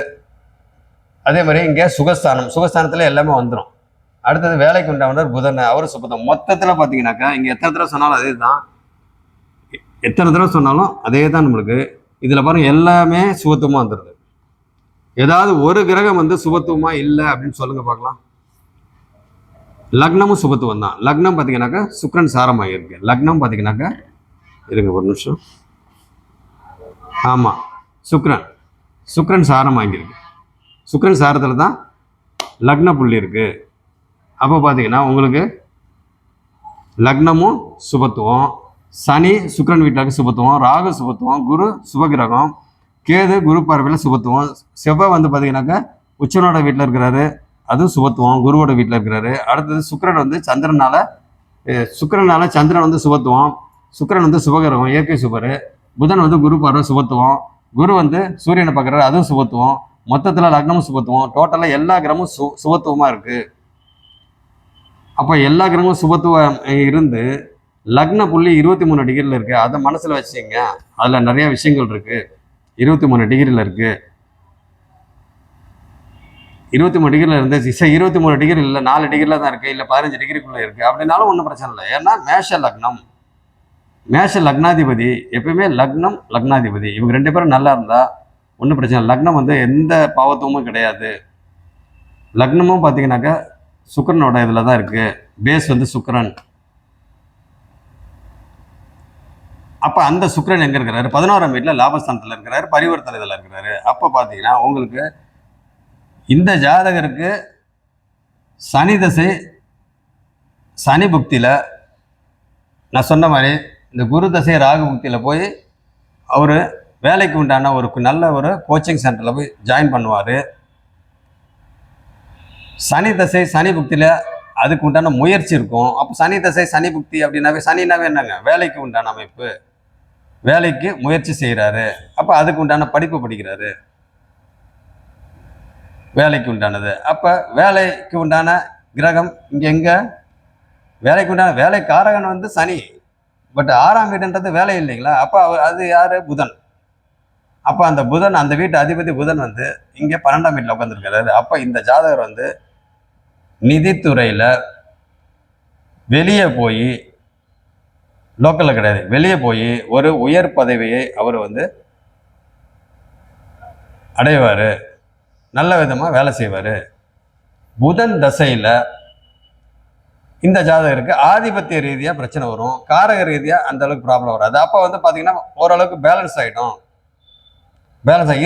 Speaker 1: அதே மாதிரி இங்கே சுகஸ்தானத்தில் எல்லாமே வந்துடும். அடுத்தது வேலைக்கு உண்டானவர் புதன், அவர் சுபதம். மொத்தத்தில் பார்த்தீங்கன்னாக்கா இங்கே எத்தனை தடவை சொன்னாலும் அதே தான் நம்மளுக்கு இதில் பாருங்க எல்லாமே சுபத்துவமாக வந்துடுது. ஏதாவது ஒரு கிரகம் வந்து சுபத்துவமாக இல்லை அப்படின்னு சொல்லுங்க பார்க்கலாம். லக்னமும் சுபத்துவம் தான். லக்னம் பார்த்தீங்கன்னாக்கா சுக்கிரன் சாரமாக இருக்கு. லக்னம் பார்த்தீங்கன்னாக்கா இருங்க ஒரு நிமிஷம். ஆமாம், சுக்கிரன் சாரம் வாங்கியிருக்கு. சுக்கிரன் சாரத்தில் தான் லக்ன புள்ளி இருக்கு. அப்போ பார்த்தீங்கன்னா உங்களுக்கு லக்னமும் சுபத்துவம், சனி சுக்கிரன் வீட்டாக்கு சுபத்துவம், ராகு சுபத்துவம், குரு சுபகிரகம், கேது குரு பார்வையில் சுபத்துவம், செவ்வாய் வந்து பார்த்தீங்கன்னாக்கா உச்சனோட வீட்டில் இருக்கிறாரு, அதுவும் சுபத்துவம், குருவோட வீட்டில் இருக்கிறாரு. அடுத்தது சுக்கிரன் வந்து சுக்கிரனால சந்திரன் வந்து சுபத்துவம், சுக்கிரன் வந்து சுபகிரகம், இயற்கை சுபர். புதன் வந்து குரு பார்வை சுபத்துவம், குரு வந்து சூரியனை பார்க்குறாரு, அதுவும் சுபத்துவம். மொத்தத்தில் லக்னமும் சுபத்துவம். டோட்டலாக எல்லா கிரகமும் சுபத்துவமாக இருக்குது. அப்போ எல்லா கிரகமும் சுபத்துவம் இருந்து லக்ன புள்ளி 23 டிகிரியில் இருக்குது. அதை மனசில் வச்சுங்க. அதில் நிறைய விஷயங்கள் இருக்குது. 23 டிகிரியில் இருக்குது. 23 டிகிரியில் இருந்து 23 டிகிரி இல்லை, 4 டிகிரியில் தான் இருக்குது, இல்லை 15 டிகிரிக்குள்ளே இருக்குது அப்படின்னாலும் ஒன்றும் பிரச்சனை இல்லை. ஏன்னா மேஷ லக்னாதிபதி எப்பயுமே லக்னாதிபதி இவங்க 2 பேரும் நல்லா இருந்தால் ஒன்றும் பிரச்சனை இல்லை. லக்னம் வந்து எந்த பாவத்துவமும் கிடையாது. லக்னமும் பார்த்தீங்கன்னாக்கா சுக்கிரனோட இதில் தான் இருக்குது. பேஸ் வந்து சுக்கிரன். அப்போ அந்த சுக்கிரன் எங்கே இருக்கிறாரு? 11ஆம் வீட்டில் லாபஸ்தானத்தில் இருக்கிறாரு, பரிவர்த்தனை இதில் இருக்கிறாரு. அப்போ பார்த்தீங்கன்னா உங்களுக்கு இந்த ஜாதகருக்கு சனி தசை, சனி புக்தியில் நான் சொன்ன மாதிரி இந்த குரு தசை ராகு புக்தியில் போய் அவர் வேலைக்கு உண்டான ஒரு நல்ல ஒரு கோச்சிங் சென்டரில் போய் ஜாயின் பண்ணுவார். சனி தசை சனி புக்தியில் அதுக்கு உண்டான முயற்சி இருக்கும். அப்போ சனி தசை சனி புக்தி அப்படின்னாவே, சனினாவே என்னங்க? வேலைக்கு உண்டான அமைப்பு. வேலைக்கு முயற்சி செய்கிறாரு. அப்போ அதுக்கு உண்டான படிப்பு படிக்கிறாரு, வேலைக்கு உண்டானது. அப்போ வேலைக்கு உண்டான கிரகம் இங்கே எங்கே? வேலைக்கு உண்டான வேலைக்காரகன் வந்து சனி. பட் 6ஆம் வீடுன்றது வேலை இல்லைங்களா? அப்போ அது யார்? புதன். அப்போ அந்த புதன், அந்த வீட்டு அதிபதி புதன் வந்து இங்கே 12ஆம் வீட்டில் உட்காந்துருக்கிறாரு. அப்போ இந்த ஜாதகர் வந்து நிதித்துறையில் வெளியே போய், லோக்கலில் கிடையாது, வெளியே போய் ஒரு உயர் பதவியை அவர் வந்து அடைவார், நல்ல விதமாக வேலை செய்வார். புதன் தசையில் இந்த ஜாதகருக்கு ஆதிபத்திய ரீதியாக பிரச்சனை வரும், காரக ரீதியாக அந்த அளவுக்கு ப்ராப்ளம் வராது. அப்போ வந்து பார்த்தீங்கன்னா ஓரளவுக்கு பேலன்ஸ் ஆகிடும்.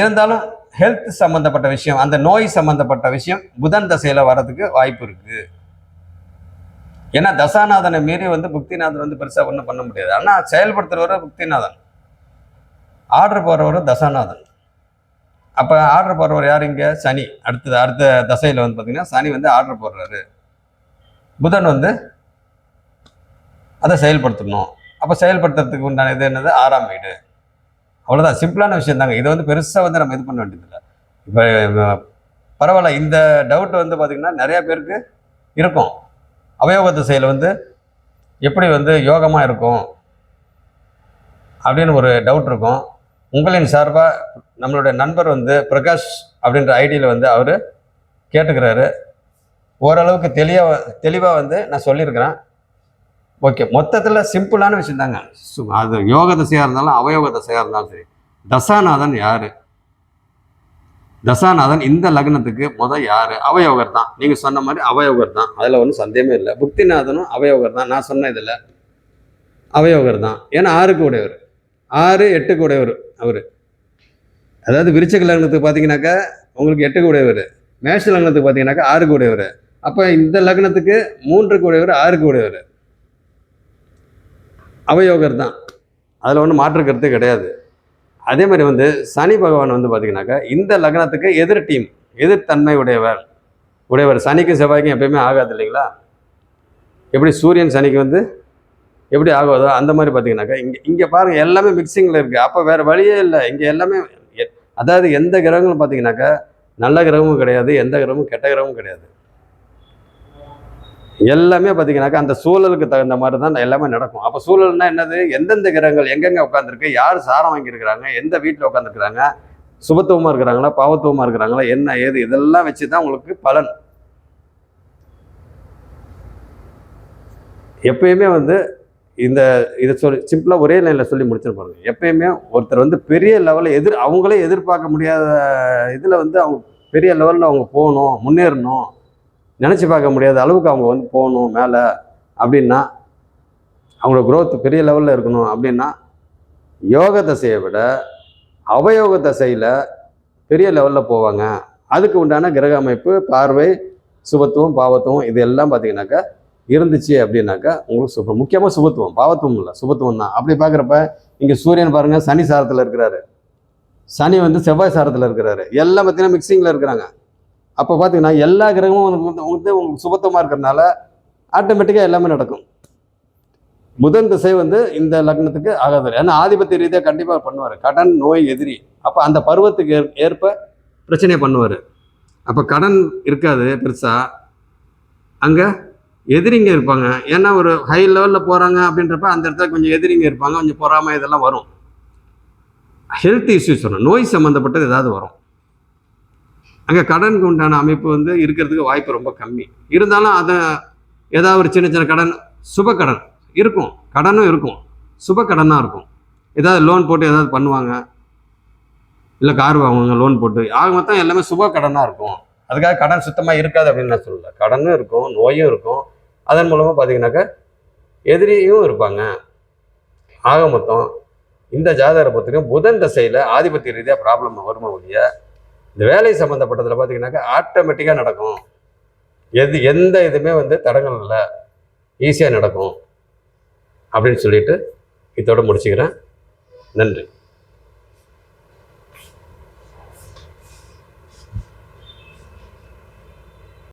Speaker 1: இருந்தாலும் ஹெல்த் சம்மந்தப்பட்ட விஷயம், அந்த நோய் சம்மந்தப்பட்ட விஷயம் புதன் தசையில் வர்றதுக்கு வாய்ப்பு இருக்குது. ஏன்னா தசாநாதனை மீறி வந்து புக்திநாதன் வந்து பெருசாக ஒன்றும் பண்ண முடியாது. ஆனால் செயல்படுத்துகிறவரை புக்திநாதன், ஆர்டர் போடுறவர் தசாநாதன். அப்போ ஆர்டர் போடுறவர் யார்? இங்கே சனி. அடுத்த தசையில் வந்து பார்த்தீங்கன்னா சனி வந்து ஆர்டர் போடுறாரு, புதன் வந்து அதை செயல்படுத்தணும். அப்போ செயல்படுத்துறதுக்கு உண்டான இது என்னது? 6ஆம் வீடு. அவ்வளோதான், சிம்பிளான விஷயம் தாங்க. இதை வந்து பெருசாக வந்து நம்ம இது பண்ண வேண்டியதில்லை. இப்போ பரவாயில்ல, இந்த டவுட் வந்து பார்த்திங்கன்னா நிறையா பேருக்கு இருக்கும். அவயோக திசையில் வந்து எப்படி வந்து யோகமாக இருக்கும் அப்படின்னு ஒரு டவுட் இருக்கும். உங்களின் சார்பாக நம்மளுடைய நண்பர் வந்து பிரகாஷ் அப்படின்ற ஐடியில் வந்து அவர் கேட்டுக்கிறாரு. ஓரளவுக்கு தெளிவாக வந்து நான் சொல்லியிருக்கிறேன். ஓகே, மொத்தத்தில் சிம்பிளான விஷயம் தாங்க. அது யோக தசையாக இருந்தாலும் அவயோக தசையாக இருந்தாலும் சரி, தசாநாதன் யார்? தசாநாதன் இந்த லக்னத்துக்கு யார்? அவயோகர் தான். நீங்கள் சொன்ன மாதிரி அவயோகர் தான், அதில் ஒன்றும் சந்தேகமே இல்லை. புக்திநாதனும் அவயோகர் தான். நான் சொன்ன இதில் அவயோகர் தான். ஏன்னா 6க்கு உடையவர், 6 8க்கு உடையவர் அவர். அதாவது விருச்சிக லக்னத்துக்கு பார்த்தீங்கன்னாக்கா உங்களுக்கு 8க்கு உடையவர், மேஷ லக்னத்துக்கு பார்த்தீங்கன்னாக்கா 6க்கு உடையவர். அப்போ இந்த லக்னத்துக்கு 3க்கு உடையவர், 6க்கு உடையவர், அவயோகர் தான். அதில் ஒன்றும் மாற்று கருத்து கிடையாது. அதே மாதிரி வந்து சனி பகவான் வந்து பார்த்தீங்கன்னாக்கா இந்த லக்னத்துக்கு எதிர்த்தன்மை உடையவர். சனிக்கு செவ்வாய்க்கும் எப்பயுமே ஆகாது இல்லைங்களா? எப்படி சூரியன் சனிக்கு வந்து எப்படி ஆகாதோ அந்த மாதிரி பார்த்தீங்கன்னாக்கா இங்கே பாருங்கள், எல்லாமே மிக்சிங்கில் இருக்குது. அப்போ வேறு வழியே இல்லை. இங்கே எல்லாமே, அதாவது எந்த கிரகங்களும் பார்த்தீங்கன்னாக்கா நல்ல கிரகமும் கிடையாது, எந்த கிரகமும் கெட்ட கிரகமும் கிடையாது. எல்லாமே பார்த்தீங்கன்னாக்கா அந்த சூழலுக்கு தகுந்த மாதிரி தான் எல்லாமே நடக்கும். அப்போ சூழல்னா என்னது? எந்தெந்த கிரகங்கள் எங்கெங்கே உட்காந்துருக்கு, யார் சாரம் வாங்கியிருக்கிறாங்க, எந்த வீட்டில் உட்காந்துருக்குறாங்க, சுபத்துவமாக இருக்கிறாங்களா, பாவத்துவமாக இருக்கிறாங்களா, என்ன ஏது, இதெல்லாம் வச்சு தான் உங்களுக்கு பலன். எப்பயுமே வந்து இதை சொல்லி சிம்பிளாக ஒரே லைனில் சொல்லி முடிச்சுட்டு பாருங்க. எப்பயுமே ஒருத்தர் வந்து பெரிய லெவலில் அவங்களே எதிர்பார்க்க முடியாத இதில் வந்து அவங்க பெரிய லெவலில் அவங்க போகணும், முன்னேறணும், நினச்சி பார்க்க முடியாத அளவுக்கு அவங்க வந்து போகணும் மேலே அப்படின்னா, அவங்களோட growth பெரிய லெவலில் இருக்கணும் அப்படின்னா, யோக தசையை விட அவயோக தசையில் பெரிய லெவலில் போவாங்க. அதுக்கு உண்டான கிரக அமைப்பு, பார்வை, சுபத்துவம், பாவத்துவம் இது எல்லாம் பார்த்தீங்கன்னாக்கா இருந்துச்சு அப்படின்னாக்கா உங்களுக்கு சூப்பர். முக்கியமாக சுபத்துவம், பாவத்துவம் இல்லை, சுபத்துவம் தான். அப்படி பார்க்குறப்ப இங்கே சூரியன் பாருங்கள் சனி சாரத்தில் இருக்கிறாரு, சனி வந்து செவ்வாய் சாரத்தில் இருக்கிறாரு, எல்லாம் பார்த்தீங்கன்னா மிக்சிங்கில் இருக்கிறாங்க. அப்போ பார்த்தீங்கன்னா எல்லா கிரகமும் உங்களுக்கு சுபத்துவமாக இருக்கிறதுனால ஆட்டோமேட்டிக்காக எல்லாமே நடக்கும். புதன் திசை வந்து இந்த லக்னத்துக்கு ஆகாது. ஏன்னா ஆதிபத்திய ரீதியாக கண்டிப்பாக பண்ணுவார். கடன், நோய், எதிரி. அப்போ அந்த பருவத்துக்கு ஏற்ப பிரச்சனையை பண்ணுவார். அப்போ கடன் இருக்காது பெருசாக, அங்கே எதிரிங்க இருப்பாங்க. ஏன்னா ஒரு ஹை லெவலில் போகிறாங்க அப்படின்றப்ப அந்த இடத்துல கொஞ்சம் எதிரிங்க இருப்பாங்க, கொஞ்சம் பொறாமை இதெல்லாம் வரும். ஹெல்த் இஷ்யூஸ் வரும், நோய் சம்மந்தப்பட்டது ஏதாவது வரும். அங்கே கடனுக்கு உண்டான அமைப்பு வந்து இருக்கிறதுக்கு வாய்ப்பு ரொம்ப கம்மி. இருந்தாலும் அதை ஏதாவது ஒரு சின்ன சின்ன கடன், சுப கடன் இருக்கும், கடனும் இருக்கும், சுப கடனாக இருக்கும். ஏதாவது லோன் போட்டு ஏதாவது பண்ணுவாங்க, இல்லை கார் வாங்குவாங்க லோன் போட்டு. ஆக மொத்தம் எல்லாமே சுப கடனாக இருக்கும். அதுக்காக கடன் சுத்தமாக இருக்காது அப்படின்னு நான் சொல்லலை. கடனும் இருக்கும், நோயும் இருக்கும். அதன் மூலமாக பார்த்தீங்கன்னாக்கா எதிரியும் இருப்பாங்க. ஆக மொத்தம் இந்த ஜாதகரை பொறுத்தவரைக்கும் புதன் தசையில் ஆதிபத்திய ரீதியாக ப்ராப்ளம் வருமா ஒழிய இந்த வேலை சம்மந்தப்பட்டதில் பார்த்தீங்கன்னாக்கா ஆட்டோமேட்டிக்காக நடக்கும். எந்த இதுவுமே வந்து தடங்கள் இல்லை, ஈஸியாக நடக்கும் அப்படின்னு சொல்லிட்டு இதோட முடிச்சுக்கிறேன். நன்றி.